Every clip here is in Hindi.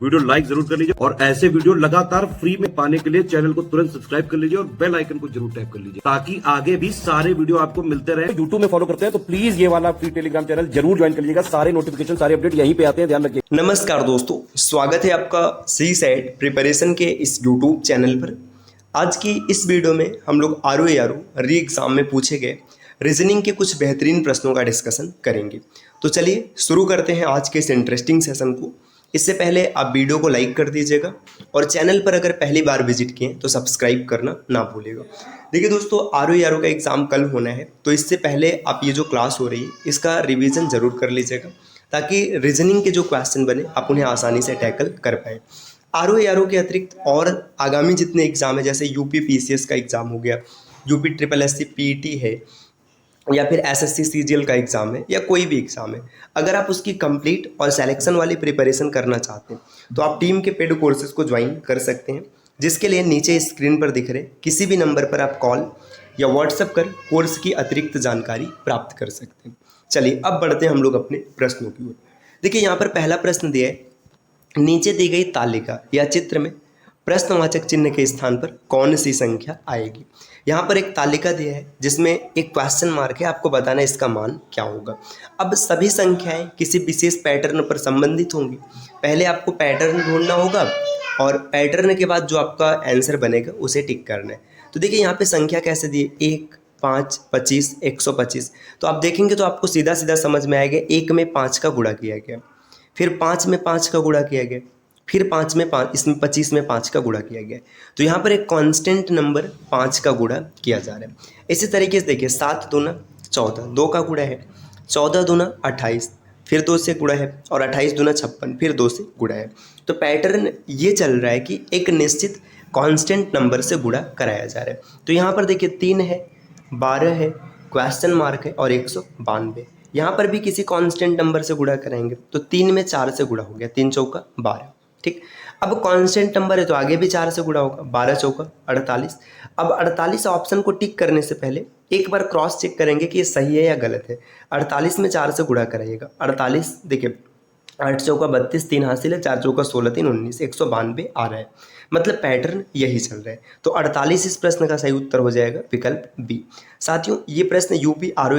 वीडियो लाइक जरूर कर लीजिए और ऐसे वीडियो लगातार फ्री में पाने के लिए चैनल को तुरंत सब्सक्राइब कर लीजिए और बेल आइकन को जरूर टैप कर लीजिए ताकि आगे भी सारे वीडियो आपको मिलते रहे। यूट्यूब में फॉलो करते हैं तो प्लीज ये वाला फ्री टेलीग्राम चैनल जरूर ज्वाइन कर लीजिएगा। सारे नोटिफिकेशन सारे अपडेट यहीं पे आते हैं, ध्यान रखिए। नमस्कार दोस्तों, स्वागत है आपका सी सेट प्रिपरेशन के इस यूट्यूब चैनल पर। आज की इस वीडियो में हम लोग आर री एग्ज़ाम में पूछे गए रीजनिंग के कुछ बेहतरीन प्रश्नों का डिस्कशन करेंगे। तो चलिए शुरू करते हैं आज के इस इंटरेस्टिंग सेशन को। इससे पहले आप वीडियो को लाइक कर दीजिएगा और चैनल पर अगर पहली बार विजिट किए तो सब्सक्राइब करना ना भूलिएगा। देखिए दोस्तों, आर का एग्ज़ाम कल होना है, तो इससे पहले आप ये जो क्लास हो रही है इसका रिवीजन ज़रूर कर लीजिएगा ताकि रीजनिंग के जो क्वेश्चन बने आप उन्हें आसानी से टैकल कर पाएँ। आर के अतिरिक्त और आगामी जितने एग्ज़ाम है, जैसे यूपी पीसीएस का एग्ज़ाम हो गया, यूपी ट्रिपल एससी पीईटी है, या फिर एसएससी सीजीएल का एग्ज़ाम है, या कोई भी एग्ज़ाम है, अगर आप उसकी कंप्लीट और सिलेक्शन वाली प्रिपरेशन करना चाहते हैं तो आप टीम के पेड कोर्सेज को ज्वाइन कर सकते हैं, जिसके लिए नीचे स्क्रीन पर दिख रहे किसी भी नंबर पर आप कॉल या व्हाट्सएप कर कोर्स की अतिरिक्त जानकारी प्राप्त कर सकते हैं। चलिए अब बढ़ते हैं हम लोग अपने प्रश्नों की ओर। देखिए यहाँ पर पहला प्रश्न दिया है, नीचे दी गई तालिका या चित्र में प्रश्नवाचक चिन्ह के स्थान पर कौन सी संख्या आएगी। यहाँ पर एक तालिका दिया है जिसमें एक क्वेश्चन मार्क है, आपको बताना है इसका मान क्या होगा। अब सभी संख्याएं किसी विशेष पैटर्न पर संबंधित होंगी। पहले आपको पैटर्न ढूंढना होगा और पैटर्न के बाद जो आपका आंसर बनेगा उसे टिक करना है। तो देखिए यहाँ पे संख्या कैसे दी है, 1, 5, 25, 125। तो आप देखेंगे तो आपको सीधा सीधा समझ में आएगा, 1 में 5 का गुणा किया गया, फिर 5 में 5 का गुणा किया गया, फिर 5 में 5, इसमें 25 में 5 का गुणा किया गया। तो यहाँ पर एक कांस्टेंट नंबर 5 का गुणा किया जा रहा है। इसी तरीके से देखिए 7 दूना 14, 2 का गुणा है, 14 दूना 28, फिर 2 से गुणा है, और 28 दूना 56, फिर 2 से गुणा है। तो पैटर्न ये चल रहा है कि एक निश्चित कांस्टेंट नंबर से गुणा कराया जा रहा है। तो यहाँ पर देखिए 3 है, 12 है, क्वेश्चन मार्क है और 192। यहाँ पर भी किसी कांस्टेंट नंबर से गुणा कराएंगे तो 3 में 4 से गुणा हो गया, 3 चौका 12। ठीक, अब कांस्टेंट नंबर है तो आगे भी 4 से गुणा होगा, 12 चौका 48। अब 48 ऑप्शन को टिक करने से पहले एक बार क्रॉस चेक करेंगे कि ये सही है या गलत है। 48 में 4 से गुणा कराइएगा, 48 देखिए 8 चौका 32, 3 हासिल है, 4 चौका 16, 3 19, 192 आ रहा है। मतलब पैटर्न यही चल रहा है। तो 48 इस प्रश्न का सही उत्तर हो जाएगा विकल्प बी। साथियों, ये प्रश्न यूपी आर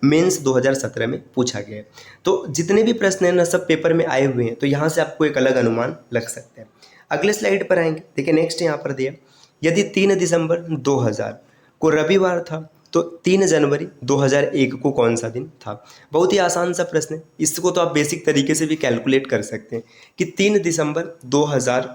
मेंस 2017 में पूछा गया है। तो जितने भी प्रश्न हैं ना सब पेपर में आए हुए हैं, तो यहाँ से आपको एक अलग अनुमान लग सकता है। अगले स्लाइड पर आएंगे। देखिए नेक्स्ट यहाँ पर दिया, यदि 3 दिसंबर 2000 को रविवार था तो 3 जनवरी 2001 को कौन सा दिन था। बहुत ही आसान सा प्रश्न है, इसको तो आप बेसिक तरीके से भी कैलकुलेट कर सकते हैं कि 3 दिसंबर 2000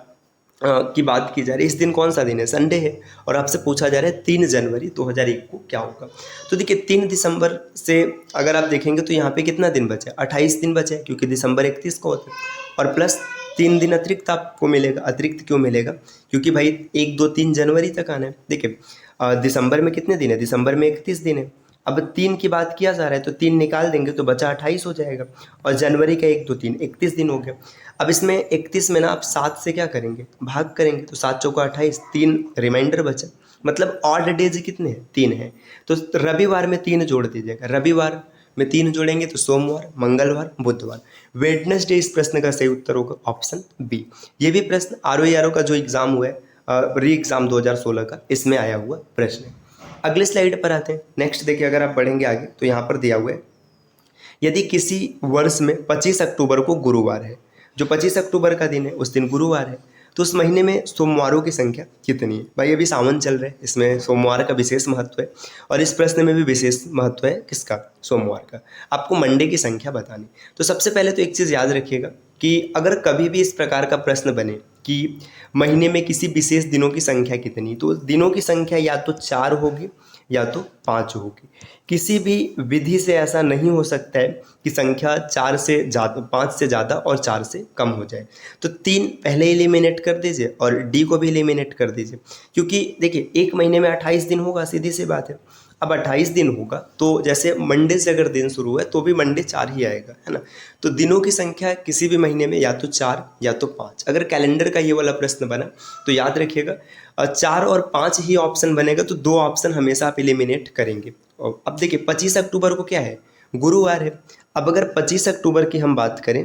की बात की जा रही है, इस दिन कौन सा दिन है, संडे है, और आपसे पूछा जा रहा है 3 जनवरी 2001 को क्या होगा। तो देखिए 3 दिसंबर से अगर आप देखेंगे तो यहाँ पे कितना दिन बचा है, 28 दिन बचे हैं, क्योंकि दिसंबर 31 को होता है, और प्लस 3 दिन अतिरिक्त आपको मिलेगा। अतिरिक्त क्यों मिलेगा, क्योंकि भाई 1, 2, 3 जनवरी तक आना है। देखिए दिसंबर में कितने दिन है, दिसंबर में 31 दिन है। अब 3 की बात किया जा रहा है तो 3 निकाल देंगे तो बचा 28 हो जाएगा, और जनवरी का 1, 2, 3 31 दिन हो गया। अब इसमें 31 में ना आप 7 से क्या करेंगे, भाग करेंगे, तो 7 चौका 28, 3 रिमाइंडर बचा। मतलब ऑड डेज कितने हैं, 3 हैं। तो रविवार में 3 जोड़ दीजिएगा, रविवार में 3 जोड़ेंगे तो सोमवार, मंगलवार, बुधवार। वेडनेसडे इस प्रश्न का सही उत्तर होगा ऑप्शन बी। ये भी प्रश्न आर का जो एग्ज़ाम हुआ है री एग्ज़ाम 2016 का, इसमें आया हुआ प्रश्न है। अगले स्लाइड पर आते हैं। नेक्स्ट देखिए, अगर आप बढ़ेंगे आगे तो यहाँ पर दिया हुआ है, यदि किसी वर्ष में 25 अक्टूबर को गुरुवार है, जो 25 अक्टूबर का दिन है उस दिन गुरुवार है, तो उस महीने में सोमवारों की संख्या कितनी है। भाई अभी सावन चल रहा है, इसमें सोमवार का विशेष महत्व है, और इस प्रश्न में भी विशेष महत्व है किसका, सोमवार का। आपको मंडे की संख्या बतानी। तो सबसे पहले तो एक चीज़ याद रखिएगा कि अगर कभी भी इस प्रकार का प्रश्न बने कि महीने में किसी विशेष दिनों की संख्या कितनी, तो दिनों की संख्या या तो 4 होगी या तो 5 होगी। किसी भी विधि से ऐसा नहीं हो सकता है कि संख्या 4 से ज़्यादा, 5 से ज़्यादा और 4 से कम हो जाए। तो 3 पहले एलिमिनेट कर दीजिए और डी को भी एलिमिनेट कर दीजिए, क्योंकि देखिए एक महीने में 28 दिन होगा, सीधी सी बात है। अब 28 दिन होगा तो जैसे मंडे से अगर दिन शुरू है तो भी मंडे 4 ही आएगा, है ना। तो दिनों की संख्या किसी भी महीने में या तो 4 या तो 5। अगर कैलेंडर का ये वाला प्रश्न बना तो याद रखिएगा 4 और 5 ही ऑप्शन बनेगा, तो 2 ऑप्शन हमेशा आप एलिमिनेट करेंगे। और अब देखिए 25 अक्टूबर को क्या है, गुरुवार है। अब अगर 25 अक्टूबर की हम बात करें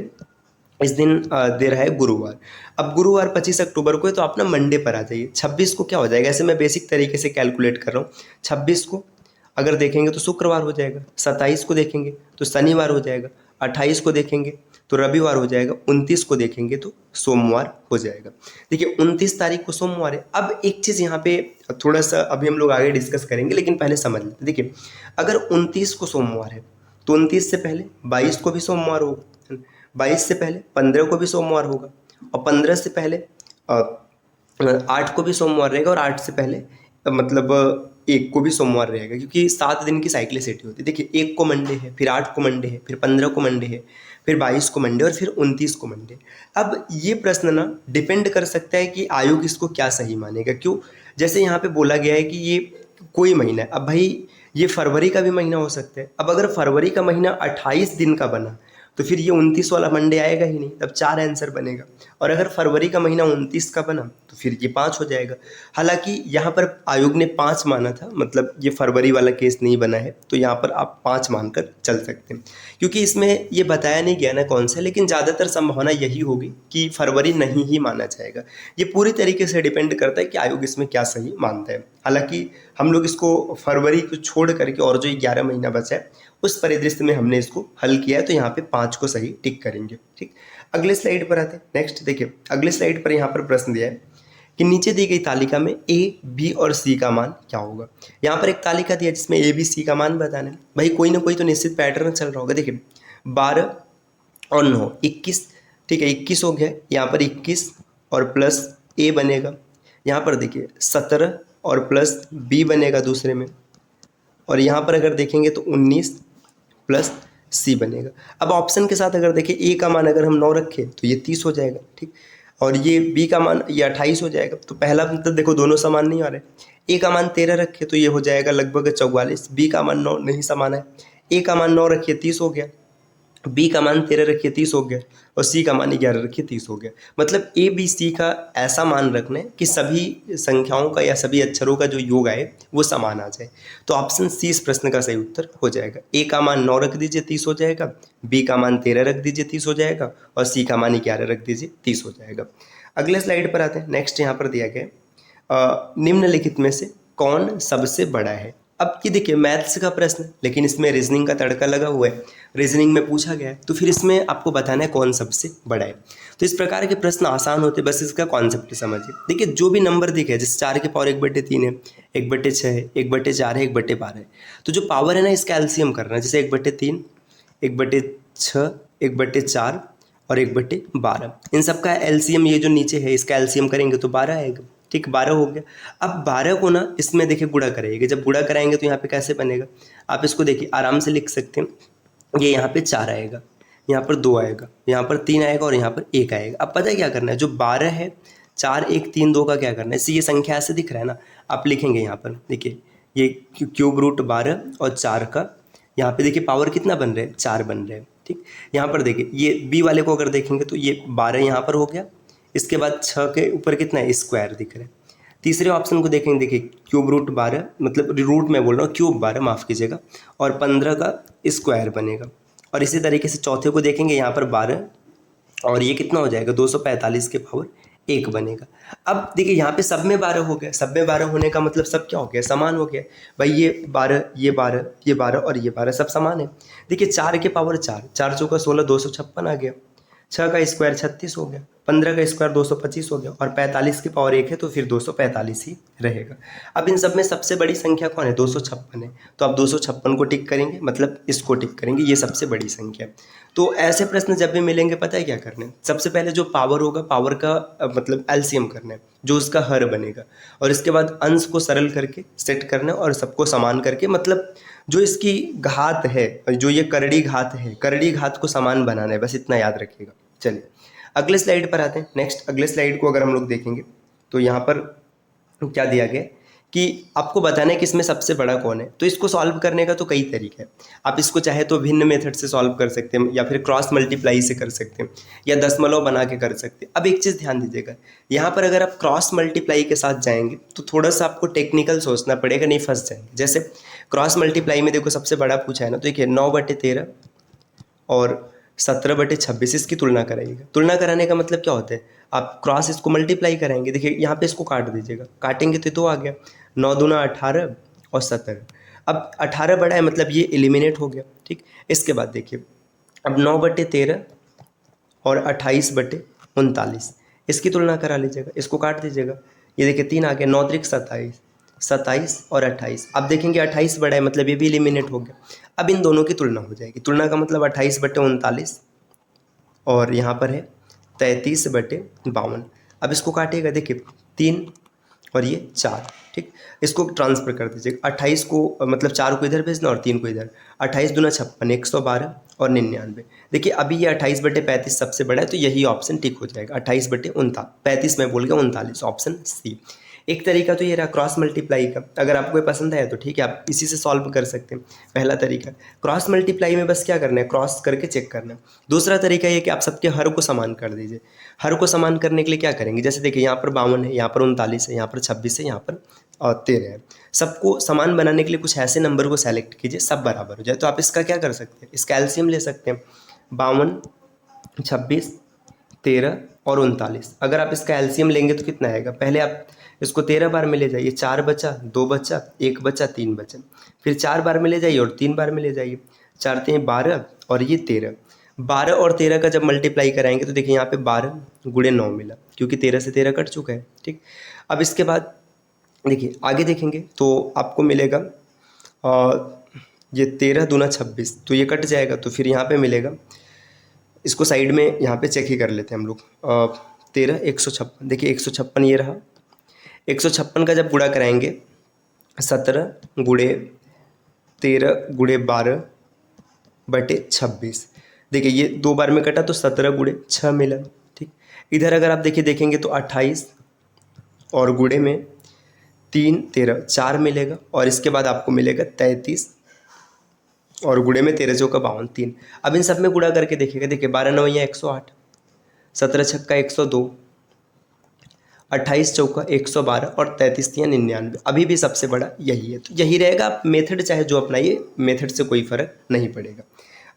इस दिन दे रहा है गुरुवार। अब गुरुवार 25 अक्टूबर को है, तो आप ना मंडे पर आ जाइए। 26 को क्या हो जाएगा, ऐसे मैं बेसिक तरीके से कैलकुलेट कर रहा हूँ। 26 को अगर देखेंगे तो शुक्रवार हो जाएगा, 27 को देखेंगे तो शनिवार हो जाएगा, 28 को देखेंगे तो रविवार हो जाएगा, 29 को देखेंगे तो सोमवार हो जाएगा। देखिए 29 तारीख को सोमवार है। अब एक चीज़ यहाँ पे थोड़ा सा अभी हम लोग आगे डिस्कस करेंगे, लेकिन पहले समझ लेते। देखिए अगर 29 को सोमवार है तो 29 से पहले 22 को भी सोमवार होगा, 22 से पहले 15 को भी सोमवार होगा, और 15 से पहले 8 को भी सोमवार रहेगा, और 8 से पहले मतलब 1 को भी सोमवार रहेगा, क्योंकि 7 दिन की साइक्लिसिटी होती है। देखिए 1 को मंडे है, फिर 8 को मंडे है, फिर 15 को मंडे है, फिर 22 को मंडे और फिर 29 को मंडे। अब ये प्रश्न ना डिपेंड कर सकता है कि आयोग इसको क्या सही मानेगा। क्यों, जैसे यहाँ पे बोला गया है कि ये कोई महीना है। अब भाई ये फरवरी का भी महीना हो सकता है। अब अगर फरवरी का महीना 28 दिन का बना तो फिर ये 29 वाला मंडे आएगा ही नहीं, तब 4 आंसर बनेगा। और अगर फरवरी का महीना 29 का बना तो फिर ये 5 हो जाएगा। हालांकि यहाँ पर आयोग ने 5 माना था, मतलब ये फरवरी वाला केस नहीं बना है, तो यहाँ पर आप 5 मानकर चल सकते हैं, क्योंकि इसमें ये बताया नहीं गया ना कौन सा, लेकिन ज़्यादातर संभावना यही होगी कि फरवरी नहीं ही माना जाएगा। ये पूरी तरीके से डिपेंड करता है कि आयोग इसमें क्या सही मानता है। हालांकि हम लोग इसको फरवरी को छोड़ करके और जो 11 महीना बचा है उस परिदृश्य में हमने इसको हल किया है, तो यहाँ पे 5 को सही टिक करेंगे। ठीक, अगले स्लाइड पर आते हैं। नेक्स्ट देखिए अगले स्लाइड पर यहाँ पर प्रश्न दिया है कि नीचे दी गई तालिका में ए, बी और सी का मान क्या होगा। यहाँ पर एक तालिका दिया जिसमें ए, बी, सी का मान बताना है। भाई कोई ना कोई तो निश्चित पैटर्न चल रहा होगा। देखिए 12 और 9 21, ठीक है 21 हो गया। यहाँ पर 21 और प्लस ए बनेगा। यहाँ पर देखिए 17 और प्लस बी बनेगा दूसरे में, और यहाँ पर अगर देखेंगे तो 19 प्लस सी बनेगा। अब ऑप्शन के साथ अगर देखें ए का मान अगर हम 9 रखें तो ये 30 हो जाएगा, ठीक, और ये बी का मान ये 28 हो जाएगा। तो पहला मतलब देखो दोनों समान नहीं आ रहे। ए का मान 13 रखे तो ये हो जाएगा लगभग 44, बी का मान 9 नहीं समान है। ए का मान 9 रखिए 30 हो गया, बी का मान 13 रखिए 30 हो गया, और सी का मान 11 रखिए 30 हो गया। मतलब ए बी सी का ऐसा मान रखना है कि सभी संख्याओं का या सभी अक्षरों का जो योग आए वो समान आ जाए। तो ऑप्शन सी इस प्रश्न का सही उत्तर हो जाएगा। ए का मान 9 रख दीजिए 30 हो जाएगा, बी का मान 13 रख दीजिए 30 हो जाएगा, और सी का मान 11 रख दीजिए 30 हो जाएगा। अगले स्लाइड पर आते हैं। नेक्स्ट यहाँ पर दिया गया निम्नलिखित में से कौन सबसे बड़ा है। अब ये देखिए मैथ्स का प्रश्न, लेकिन इसमें रीजनिंग का तड़का लगा हुआ है, रीजनिंग में पूछा गया है, तो फिर इसमें आपको बताना है कौन सबसे बड़ा है। तो इस प्रकार के प्रश्न आसान होते, बस इसका कॉन्सेप्ट समझिए। देखिए जो भी नंबर दिखे, जैसे 4 की पावर 1/3 है, 1/6 है, 1/4 है, 1/12 है, तो जो पावर है ना इसका एलसीएम करना है। जैसे 1/3, 1/6, 1/4 और 1/12, इन सब का एलसीएम ये जो नीचे है इसका एलसीएम करेंगे तो 12 आएगा। ठीक, 12 हो गया। अब 12 को ना इसमें देखिए गुणा करेंगे। जब गुणा कराएंगे तो यहाँ पे कैसे बनेगा, आप इसको देखिए आराम से लिख सकते हैं। ये यहाँ पे 4 आएगा, यहाँ पर 2 आएगा, यहाँ पर 3 आएगा और यहाँ पर 1 आएगा। अब पता है क्या करना है, जो 12 है 4 1 3 2 का क्या करना है, इससे ये संख्या ऐसे दिख रहा है ना, आप लिखेंगे यहाँ पर देखिए ये क्यूब रूट 12 और 4 का यहाँ पे देखिए पावर कितना बन रहे हैं, 4 बन रहे हैं। ठीक, यहाँ पर देखिए ये बी वाले को अगर देखेंगे तो ये 12 यहाँ पर हो गया, इसके बाद 6 के ऊपर कितना है, स्क्वायर दिख रहा है। तीसरे ऑप्शन को देखेंगे, देखिए क्यूब रूट 12, मतलब रूट में बोल रहा हूँ, क्यूब 12 माफ़ कीजिएगा, और 15 का स्क्वायर बनेगा। और इसी तरीके से चौथे को देखेंगे, यहाँ पर 12 और ये कितना हो जाएगा, 245 के पावर 1 बनेगा। अब देखिए यहाँ पे सब में 12 हो गया, सब में 12 होने का मतलब सब क्या हो गया, समान हो गया। भाई ये 12 ये 12 ये 12 और ये 12 सब समान है। देखिए 4 के पावर 4, 4 चौका 16, 256 आ गया। 6 का स्क्वायर 36 हो गया, 15 का स्क्वायर 225 हो गया, और 45 की पावर 1 है तो फिर 245 ही रहेगा। अब इन सब में सबसे बड़ी संख्या कौन है, 256 है, तो आप 256 को टिक करेंगे, मतलब इसको टिक करेंगे, ये सबसे बड़ी संख्या है। तो ऐसे प्रश्न जब भी मिलेंगे पता है क्या करना है, सबसे पहले जो पावर होगा पावर का मतलब एलसीएम करना है, जो उसका हर बनेगा, और इसके बाद अंश को सरल करके सेट करना है और सबको समान करके, मतलब जो इसकी घात है, जो ये करड़ी घात है, करड़ी घात को समान बनाना है, बस इतना याद रखिएगा। चलिए अगले स्लाइड पर आते हैं। नेक्स्ट अगले स्लाइड को अगर हम लोग देखेंगे तो यहाँ पर क्या दिया गया कि आपको बताना है कि इसमें सबसे बड़ा कौन है। तो इसको सॉल्व करने का तो कई तरीके हैं, आप इसको चाहे तो भिन्न मेथड से सॉल्व कर सकते हैं, या फिर क्रॉस मल्टीप्लाई से कर सकते हैं, या दशमलव बना के कर सकते हैं। अब एक चीज़ ध्यान दीजिएगा, यहाँ पर अगर आप क्रॉस मल्टीप्लाई के साथ जाएंगे तो थोड़ा सा आपको टेक्निकल सोचना पड़ेगा, नहीं फंस जाएंगे। जैसे क्रॉस मल्टीप्लाई में देखो सबसे बड़ा पूछा है ना, तो देखिए 9/13 और 17/26 इसकी तुलना कराइएगा। तुलना कराने का मतलब क्या होता है, आप क्रॉस इसको मल्टीप्लाई कराएंगे। देखिए यहाँ पे इसको काट दीजिएगा, काटेंगे तो 2 आ गया, 9 दूना 18 और 17। अब 18 बड़ा है मतलब ये एलिमिनेट हो गया, ठीक। इसके बाद देखिए अब 9/13 और 28/39 इसकी तुलना करा लीजिएगा, इसको काट दीजिएगा, ये देखिए 3 आ गया, 9 त्रिक 27, 27 और 28। अब देखेंगे 28 बड़ा है मतलब ये भी एलिमिनेट हो गया। अब इन दोनों की तुलना हो जाएगी, तुलना का मतलब 28/39 और यहाँ पर है 33/52। अब इसको काटिएगा, देखिए 3 और ये 4, ठीक। इसको ट्रांसफर कर दीजिएगा, 28 को मतलब 4 को इधर भेजना और 3 को इधर, 28 दूना 56, 112 और 99। देखिए अभी ये 28/35 सबसे बड़ा है तो यही ऑप्शन टिक हो जाएगा, 28/35 में बोल गया 39, ऑप्शन सी। एक तरीका तो ये रहा क्रॉस मल्टीप्लाई का, अगर आपको ये पसंद आया तो ठीक है, आप इसी से सॉल्व कर सकते हैं। पहला तरीका क्रॉस मल्टीप्लाई में बस क्या करना है, क्रॉस करके चेक करना है। दूसरा तरीका ये कि आप सबके हर को समान कर दीजिए। हर को समान करने के लिए क्या करेंगे, जैसे देखिए यहाँ पर 52 है, यहाँ पर 39 है, यहाँ पर 26 है, यहाँ पर 13 है। सबको समान बनाने के लिए कुछ ऐसे नंबर को सेलेक्ट कीजिए सब बराबर हो जाए। तो आप इसका क्या कर सकते हैं, इसका एलसीएम ले सकते हैं, 52, 26, 13 और 39। अगर आप इसका एलसीएम लेंगे तो कितना आएगा, पहले आप इसको 13 बार में ले जाइए, 4 बचा, 2 बचा, 1 बचा, 3 बचा, फिर 4 बार में ले जाइए और 3 बार में ले जाइए, 4 3 12 और ये 13। 12 और 13 का जब मल्टीप्लाई कराएंगे तो देखिए यहाँ पे 12 गुणे 9 मिला, क्योंकि 13 से 13 कट चुका है, ठीक। अब इसके बाद देखिए आगे देखेंगे तो आपको मिलेगा ये 13 दूना 26, तो ये कट जाएगा, तो फिर यहाँ पे मिलेगा, इसको साइड में यहाँ पे चेक ही कर लेते हैं हम लोग। 13 156, देखिए 156 ये रहा, 156 का जब गुणा कराएंगे 17 गुणे 13 गुणे 12/26, देखिए ये 2 बार में कटा तो 17 गुणे 6 मिला, ठीक। इधर अगर आप देखिए देखेंगे तो 28 और गुणे में 3 13 4 मिलेगा, और इसके बाद आपको मिलेगा 33 और गुणे में 13 चौका 52 3। अब इन सब में गुणा करके देखिएगा, देखिए 12 9 108, 17 छक्का 102, 28 चौका 112 और 33 3 99। अभी भी सबसे बड़ा यही है, तो यही रहेगा। आप मेथड चाहे जो अपनाइए, मेथड से कोई फर्क नहीं पड़ेगा।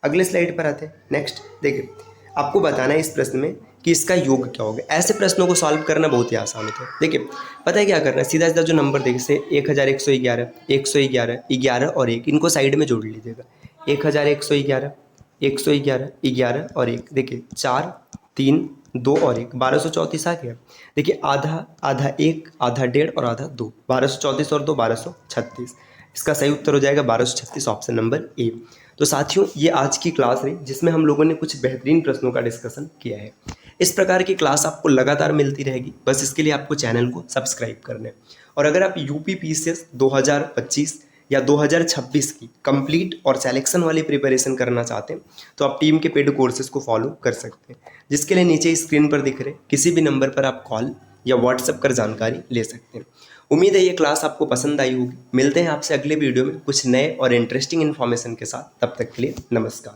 अगले स्लाइड पर आते हैं। नेक्स्ट देखिए आपको बताना है इस प्रश्न में कि इसका योग क्या होगा। ऐसे प्रश्नों को सॉल्व करना बहुत ही आसान होता है। देखिए पता है क्या करना है, सीधा सीधा जो नंबर देखिए 1111, 111, 11 और 1, इनको साइड में जोड़ लीजिएगा। 1111, 111, 11 और 1, देखिए 4 3 2 और 1, 1234 आ गया। देखिए आधा आधा 1 आधा 1.5 और आधा 2, 1234 और 2 1236। इसका सही उत्तर हो जाएगा 1236, ऑप्शन नंबर ए। तो साथियों ये आज की क्लास रही जिसमें हम लोगों ने कुछ बेहतरीन प्रश्नों का डिस्कशन किया है। इस प्रकार की क्लास आपको लगातार मिलती रहेगी, बस इसके लिए आपको चैनल को सब्सक्राइब करना है। और अगर आप यूपी पीसीएस 2025 या 2026 की कंप्लीट और सिलेक्शन वाली प्रिपरेशन करना चाहते हैं तो आप टीम के पेड कोर्सेज को फॉलो कर सकते हैं, जिसके लिए नीचे स्क्रीन पर दिख रहे किसी भी नंबर पर आप कॉल या व्हाट्सएप कर जानकारी ले सकते हैं। उम्मीद है ये क्लास आपको पसंद आई होगी। मिलते हैं आपसे अगले वीडियो में कुछ नए और इंटरेस्टिंग इन्फॉर्मेशन के साथ। तब तक के लिए नमस्कार।